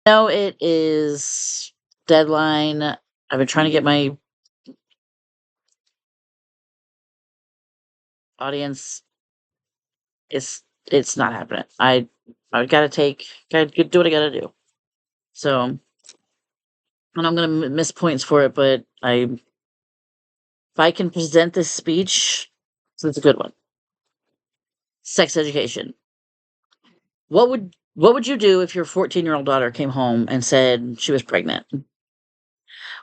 No, it is deadline. I've been trying to get my audience. It's not happening. I gotta do what I gotta do. So, and I'm gonna miss points for it, but if I can present this speech, so it's a good one. Sex education. What would you do if your 14-year-old daughter came home and said she was pregnant?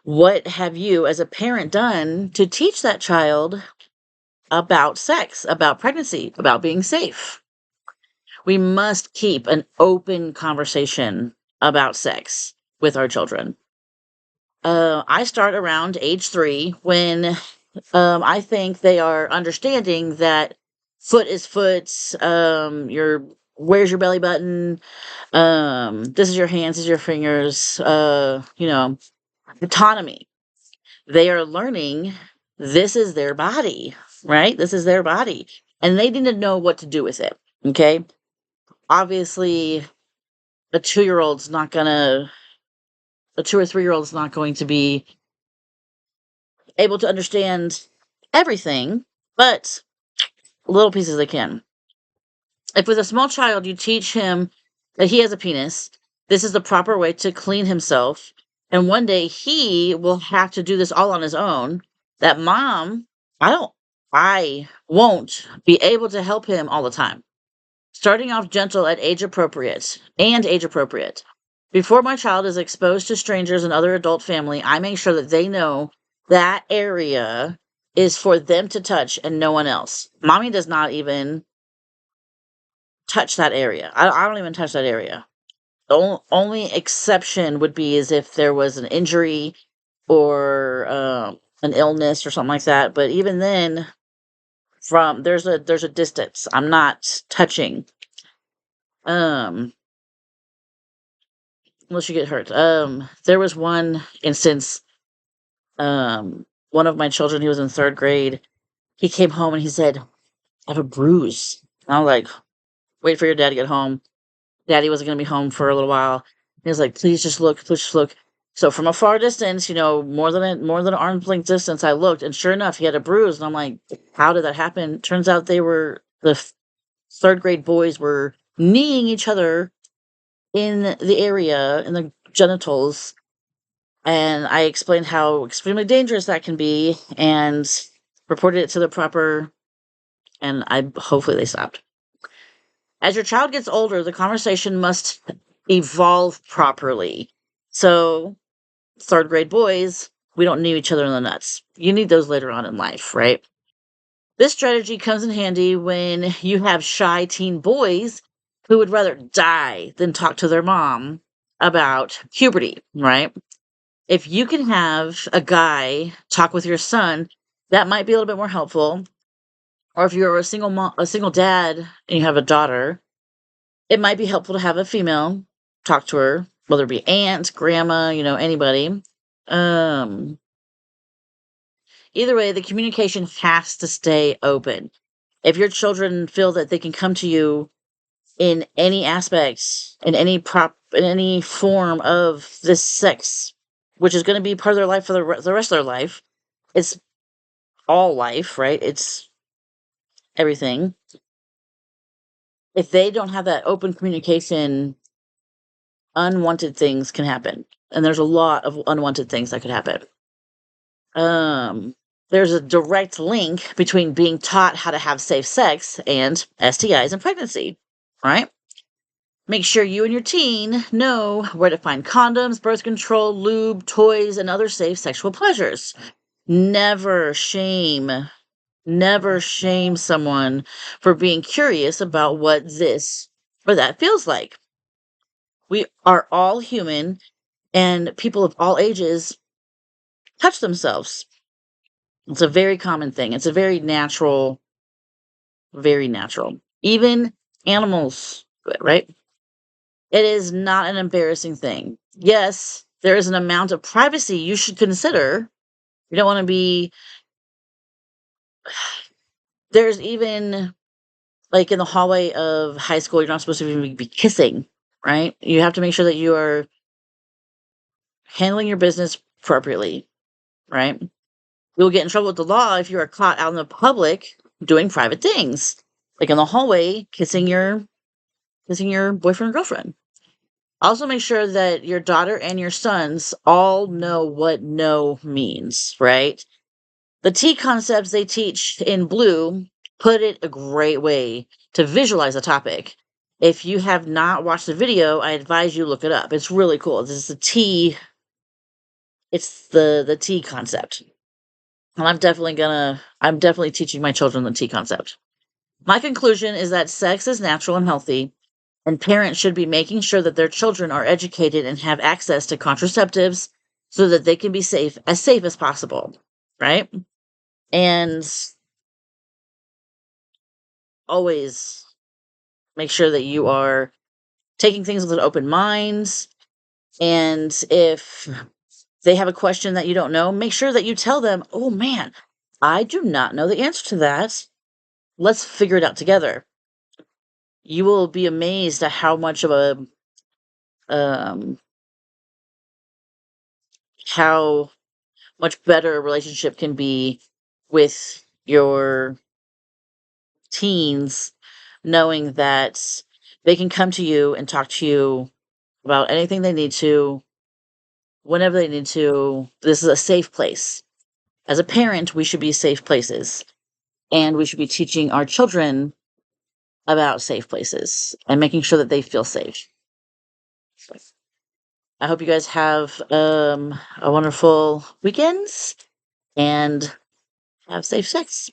What have you, as a parent, done to teach that child about sex, about pregnancy, about being safe? We must keep an open conversation about sex with our children. I start around age 3 when I think they are understanding that foot is foot. Your Where's your belly button? This is your hands, this is your fingers. Autonomy. They are learning this is their body, right? This is their body, and they need to know what to do with it. Okay, obviously, a 2-year-old's not gonna, a 2 or 3-year-old's not going to be able to understand everything, but little pieces they can. If with a small child you teach him that he has a penis, this is the proper way to clean himself, and one day he will have to do this all on his own, that mom, I don't, I won't be able to help him all the time. Starting off gentle at age appropriate. Before my child is exposed to strangers and other adult family, I make sure that they know that area is for them to touch and no one else. Mommy does not even touch that area. I don't even touch that area. The only exception would be is if there was an injury or an illness or something like that. But even then, from there's a distance. I'm not touching. Um, unless you get hurt. There was one instance. One of my children, he was in 3rd grade. He came home and he said, "I have a bruise." And I was like, "Wait for your dad to get home." Daddy wasn't going to be home for a little while. He was like, "Please just look, please just look." So from a far distance, more than an arm's length distance, I looked, and sure enough, he had a bruise. And I'm like, "How did that happen?" Turns out the 3rd grade boys were kneeing each other in the area, in the genitals. And I explained how extremely dangerous that can be and reported it to the proper, and hopefully they stopped. As your child gets older, the conversation must evolve properly. So, 3rd grade boys, we don't knee each other in the nuts. You need those later on in life, right? This strategy comes in handy when you have shy teen boys who would rather die than talk to their mom about puberty, right? If you can have a guy talk with your son, that might be a little bit more helpful. Or if you're a single dad and you have a daughter, it might be helpful to have a female talk to her, whether it be aunt, grandma, anybody. Um, Either way, the communication has to stay open. If your children feel that they can come to you in any aspects, in any form of this sex, which is going to be part of their life for the rest of their life, it's all life, right? It's everything. If they don't have that open communication, unwanted things can happen. And there's a lot of unwanted things that could happen. There's a direct link between being taught how to have safe sex and STIs and pregnancy, right? Make sure you and your teen know where to find condoms, birth control, lube, toys, and other safe sexual pleasures. Never shame someone for being curious about what this or that feels like. We are all human, and people of all ages touch themselves. It's a very common thing. It's a very natural, very natural. Even animals, right? It is not an embarrassing thing. Yes, there is an amount of privacy you should consider. You don't want to be, there's even, like, in the hallway of high school, you're not supposed to even be kissing, right? You have to make sure that you are handling your business appropriately, right? You'll get in trouble with the law if you are caught out in the public doing private things, like in the hallway kissing your boyfriend or girlfriend. Also, make sure that your daughter and your sons all know what no means, right? The T concepts they teach in Blue put it a great way to visualize a topic. If you have not watched the video, I advise you look it up. It's really cool. This is the T. It's the T concept. And I'm definitely teaching my children the T concept. My conclusion is that sex is natural and healthy, and parents should be making sure that their children are educated and have access to contraceptives so that they can be safe as possible, right? And always make sure that you are taking things with an open mind. And if they have a question that you don't know, make sure that you tell them, oh man, I do not know the answer to that. Let's figure it out together. You will be amazed at how much of a um, how much better a relationship can be with your teens, knowing that they can come to you and talk to you about anything they need to, whenever they need to. This is a safe place. As a parent, we should be safe places, and we should be teaching our children about safe places and making sure that they feel safe. I hope you guys have a wonderful weekend and have safe sex.